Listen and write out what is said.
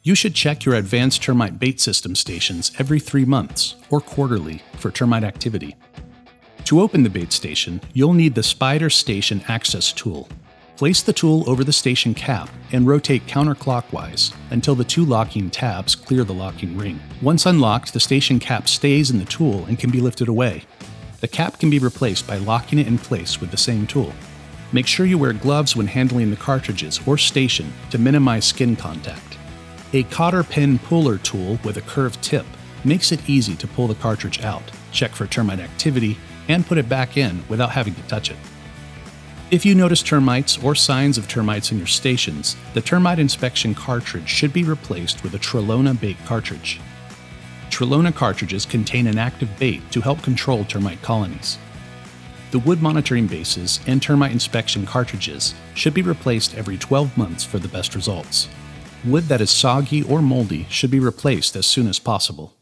You should check your advanced termite bait system stations every 3 months or quarterly for termite activity. To open the bait station, you'll need the Spider Station Access tool. Place the tool over the station cap and rotate counterclockwise until the 2 locking tabs clear the locking ring. Once unlocked, the station cap stays in the tool and can be lifted away. The cap can be replaced by locking it in place with the same tool. Make sure you wear gloves when handling the cartridges or station to minimize skin contact. A cotter pin puller tool with a curved tip makes it easy to pull the cartridge out, check for termite activity, and put it back in without having to touch it. If you notice termites or signs of termites in your stations, the termite inspection cartridge should be replaced with a Trelona bait cartridge. Trelona cartridges contain an active bait to help control termite colonies. The wood monitoring bases and termite inspection cartridges should be replaced every 12 months for the best results. Wood that is soggy or moldy should be replaced as soon as possible.